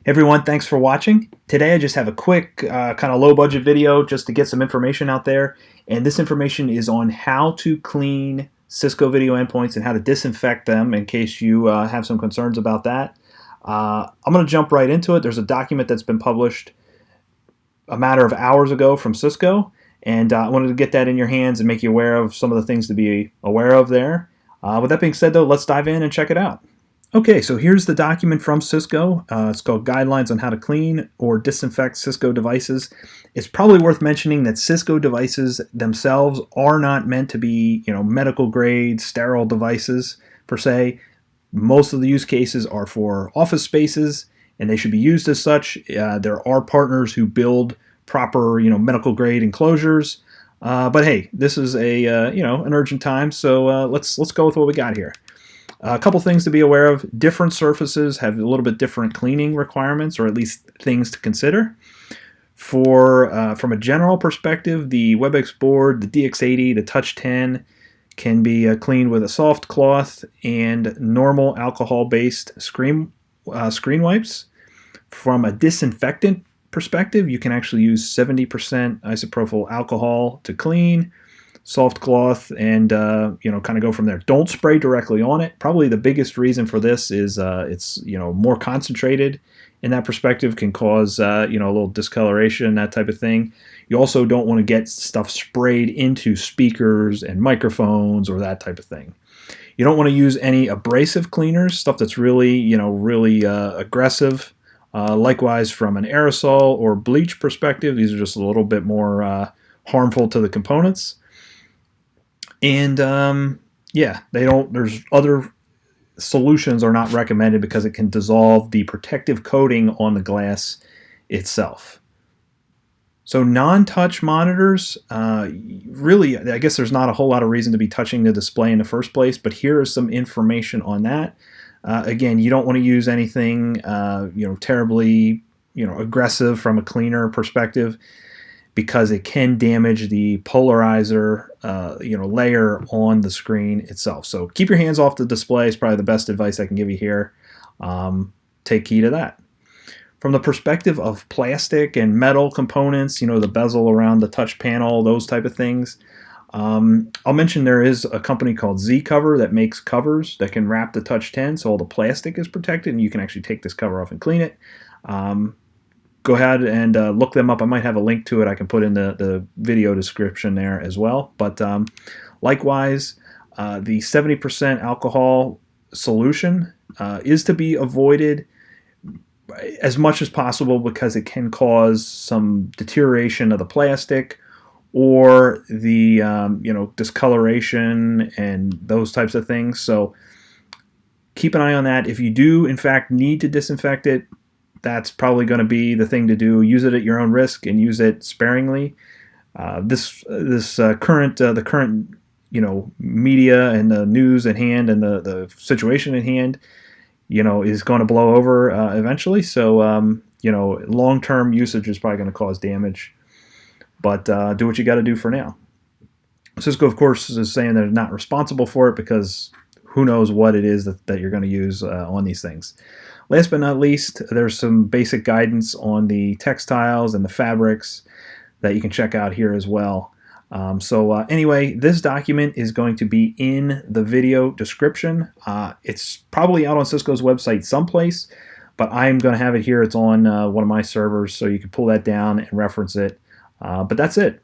Hey everyone, thanks for watching. Today I just have a quick kind of low budget video just to get some information out there. And this information is on how to clean Cisco video endpoints and how to disinfect them in case you have some concerns about that. I'm going to jump right into it. There's a document that's been published a matter of hours ago from Cisco, and I wanted to get that in your hands and make you aware of some of the things to be aware of there. With that being said though, let's dive in and check it out. Okay, so here's the document from Cisco. It's called Guidelines on How to Clean or Disinfect Cisco Devices. It's probably worth mentioning that Cisco devices themselves are not meant to be, medical grade sterile devices per se. Most of the use cases are for office spaces, and they should be used as such. There are partners who build proper, medical grade enclosures. But hey, this is a an urgent time, so let's go with what we got here. A couple things to be aware of. Different surfaces have a little bit different cleaning requirements, or at least things to consider. From a general perspective, the Webex board, the DX80, the Touch 10 can be cleaned with a soft cloth and normal alcohol-based screen wipes. From a disinfectant perspective, you can actually use 70% isopropyl alcohol to clean. Soft cloth, and kind of go from there. Don't spray directly on it. Probably the biggest reason for this is it's more concentrated in that perspective, can cause a little discoloration, that type of thing. You also don't want to get stuff sprayed into speakers and microphones or that type of thing. You don't want to use any abrasive cleaners, stuff that's really aggressive. Likewise, from an aerosol or bleach perspective, these are just a little bit more harmful to the components. And there's other solutions are not recommended because it can dissolve the protective coating on the glass itself. So non-touch monitors, really, I guess there's not a whole lot of reason to be touching the display in the first place, but here is some information on that. Again, you don't want to use anything, terribly, aggressive from a cleaner perspective, because it can damage the polarizer layer on the screen itself. So keep your hands off the display is probably the best advice I can give you here. Take heed of that. From the perspective of plastic and metal components, the bezel around the touch panel, those type of things, I'll mention there is a company called Z-Cover that makes covers that can wrap the Touch 10 so all the plastic is protected, and you can actually take this cover off and clean it. Go ahead and look them up. I might have a link to it I can put in the video description there as well. But likewise, the 70% alcohol solution is to be avoided as much as possible because it can cause some deterioration of the plastic or the discoloration and those types of things. So keep an eye on that. If you do, in fact, need to disinfect it, that's probably going to be the thing to do. Use it at your own risk and use it sparingly. The current media and the news at hand and the situation at hand, is going to blow over eventually. So long-term usage is probably going to cause damage. But do what you got to do for now. Cisco, of course, is saying they're not responsible for it because who knows what it is that you're going to use on these things. Last but not least, there's some basic guidance on the textiles and the fabrics that you can check out here as well. Anyway, this document is going to be in the video description. It's probably out on Cisco's website someplace, but I'm going to have it here. It's on one of my servers, so you can pull that down and reference it. But that's it.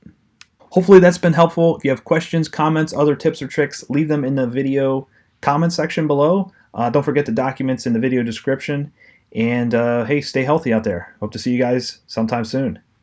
Hopefully that's been helpful. If you have questions, comments, other tips or tricks, leave them in the video comment section below. Don't forget the documents in the video description. And hey, stay healthy out there. Hope to see you guys sometime soon.